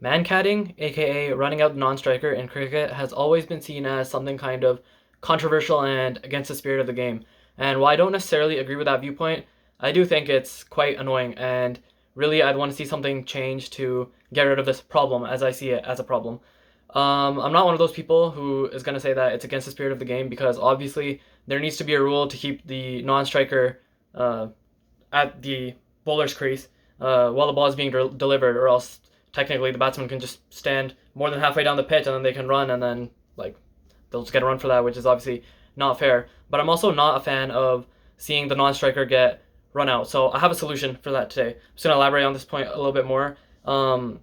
Mankading, aka running out the non-striker in cricket, has always been seen as something kind of controversial and against the spirit of the game. And while I don't necessarily agree with that viewpoint, I do think it's quite annoying, and really I'd want to see something change to get rid of this problem as I see it as a problem. I'm not one of those people who is going to say that it's against the spirit of the game, because obviously there needs to be a rule to keep the non-striker uh, at the bowler's crease while the ball is being delivered, or else technically the batsman can just stand more than halfway down the pitch and then they can run, and then like they'll just get a run for that, which is obviously not fair. But I'm also not a fan of seeing the non-striker get run out. So I have a solution for that today. I'm just gonna elaborate on this point a little bit more. Um,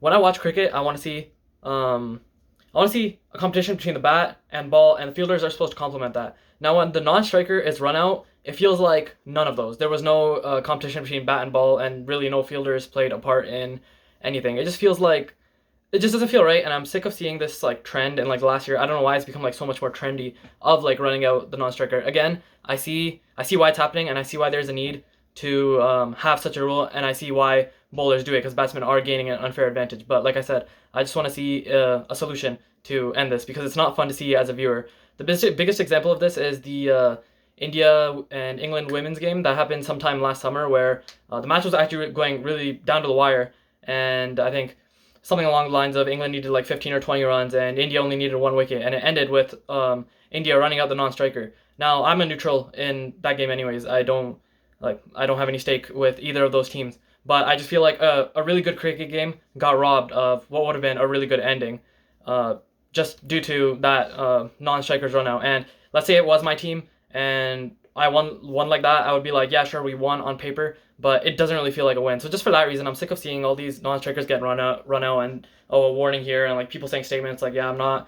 when I watch cricket, um, I want to see a competition between the bat and ball, and the fielders are supposed to complement that. Now, when the non-striker is run out, it feels like none of those. There was no competition between bat and ball, and really no fielders played a part in anything. It just feels like it just doesn't feel right, and I'm sick of seeing this like trend. And like last year, I don't know why it's become like so much more trendy of like running out the non-striker. Again, I see why it's happening, and I see why there's a need to have such a rule, and I see why bowlers do it, because batsmen are gaining an unfair advantage. But like I said, I just want to see a solution to end this, because it's not fun to see as a viewer. The biggest example of this is the India and England women's game that happened sometime last summer, where the match was actually going really down to the wire, and I think something along the lines of England needed like 15 or 20 runs, and India only needed one wicket, and it ended with India running out the non-striker. Now, I'm a neutral in that game anyways. I don't have any stake with either of those teams, but I just feel like a really good cricket game got robbed of what would have been a really good ending, just due to that non-strikers run out. And let's say it was my team and I won like that, I would be like, yeah, sure, we won on paper, but it doesn't really feel like a win. So just for that reason, I'm sick of seeing all these non-strikers get run out, and oh, a warning here, and like people saying statements like, yeah, I'm not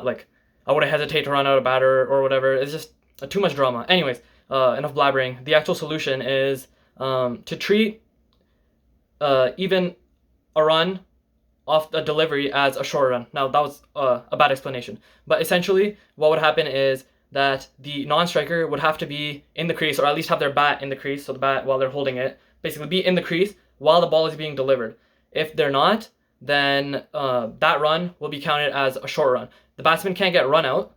like, I wouldn't hesitate to run out a batter or whatever. It's just too much drama. Anyways, enough blabbering. The actual solution is to treat even a run off the delivery as a short run. Now, that was a bad explanation, but essentially what would happen is that the non-striker would have to be in the crease, or at least have their bat in the crease, so the bat, while they're holding it, basically be in the crease while the ball is being delivered. If they're not, then that run will be counted as a short run. The batsman can't get run out.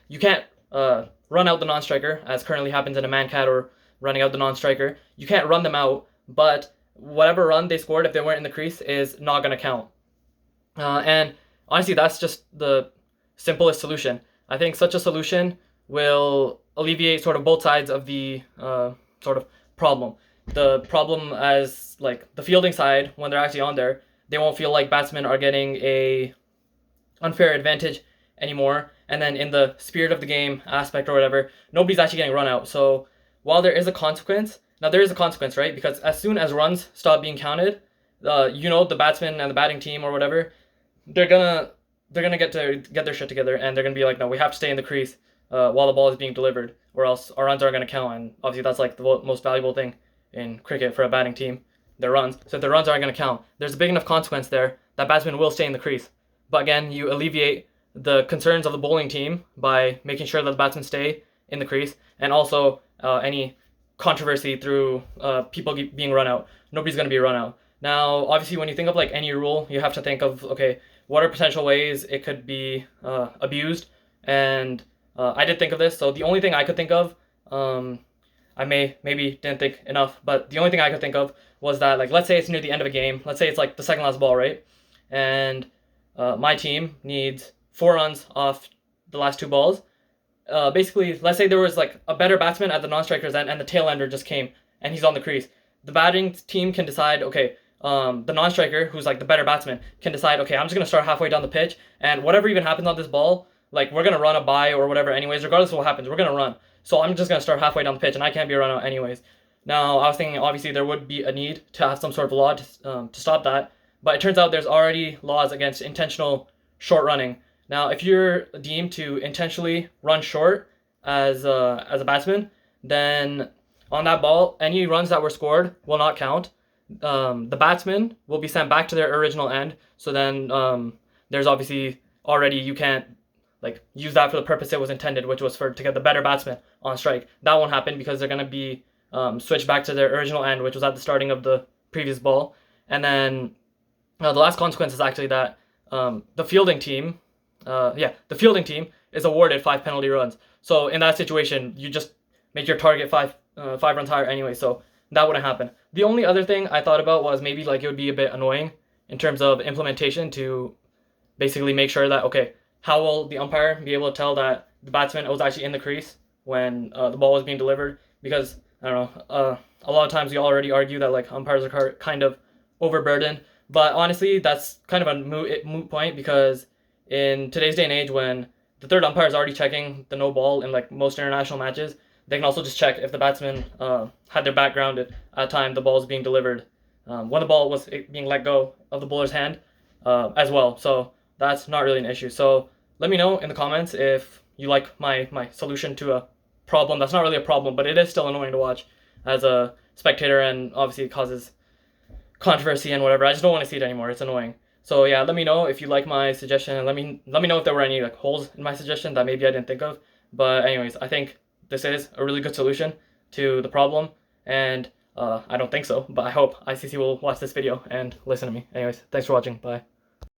You can't run out the non-striker, as currently happens in a Mankad or running out the non-striker. You can't run them out, but whatever run they scored if they weren't in the crease is not going to count. And honestly, that's just the simplest solution. I think such a solution will alleviate sort of both sides of the sort of problem. The problem as like the fielding side, when they're actually on there, they won't feel like batsmen are getting a unfair advantage anymore. And then in the spirit of the game aspect or whatever, nobody's actually getting run out. So while there is a consequence, now there is a consequence, right? Because as soon as runs stop being counted, the batsman and the batting team or whatever, they're gonna get their shit together, and they're gonna be like, no, we have to stay in the crease while the ball is being delivered, or else our runs aren't gonna count. And obviously that's like the most valuable thing in cricket for a batting team, their runs. So if their runs aren't gonna count, there's a big enough consequence there that batsmen will stay in the crease. But again, you alleviate the concerns of the bowling team by making sure that the batsmen stay in the crease, and also any controversy through people being run out. Nobody's going to be run out. Now, obviously, when you think of like any rule, you have to think of, okay, what are potential ways it could be abused? And I did think of this. So the only thing I could think of, I maybe didn't think enough, but the only thing I could think of was that, like, let's say it's near the end of a game. Let's say it's like the second last ball, right? And my team needs 4 runs off the last 2 balls. Basically, let's say there was like a better batsman at the non-striker's end, and the tail ender just came and he's on the crease. The batting team can decide, okay, the non-striker, who's like the better batsman, can decide, okay, I'm just gonna start halfway down the pitch, and whatever even happens on this ball, like we're gonna run a bye or whatever anyways, regardless of what happens, we're gonna run. So I'm just gonna start halfway down the pitch, and I can't be run out anyways. Now, I was thinking obviously there would be a need to have some sort of law to stop that, but it turns out there's already laws against intentional short running. Now, if you're deemed to intentionally run short as a batsman, then on that ball, any runs that were scored will not count. The batsman will be sent back to their original end. So then there's obviously already, you can't like use that for the purpose it was intended, which was to get the better batsman on strike. That won't happen, because they're going to be switched back to their original end, which was at the starting of the previous ball. And then The last consequence is actually that the fielding team, the fielding team is awarded 5 penalty runs. So in that situation, you just make your target 5 runs higher anyway. So that wouldn't happen. The only other thing I thought about was maybe like it would be a bit annoying in terms of implementation to basically make sure that, okay, how will the umpire be able to tell that the batsman was actually in the crease when the ball was being delivered? Because I don't know, a lot of times we already argue that like umpires are kind of overburdened, but honestly, that's kind of a moot point, because in today's day and age, when the third umpire is already checking the no ball in like most international matches, they can also just check if the batsman had their back grounded at the time the ball was being delivered, when the ball was being let go of the bowler's hand, as well. So that's not really an issue. So let me know in the comments if you like my solution to a problem that's not really a problem, but it is still annoying to watch as a spectator, and obviously it causes controversy and whatever. I just don't want to see it anymore. It's annoying. So yeah, let me know if you like my suggestion, and let me know if there were any like holes in my suggestion that maybe I didn't think of. But anyways, I think this is a really good solution to the problem, and I don't think so, but I hope ICC will watch this video and listen to me. Anyways, thanks for watching. Bye.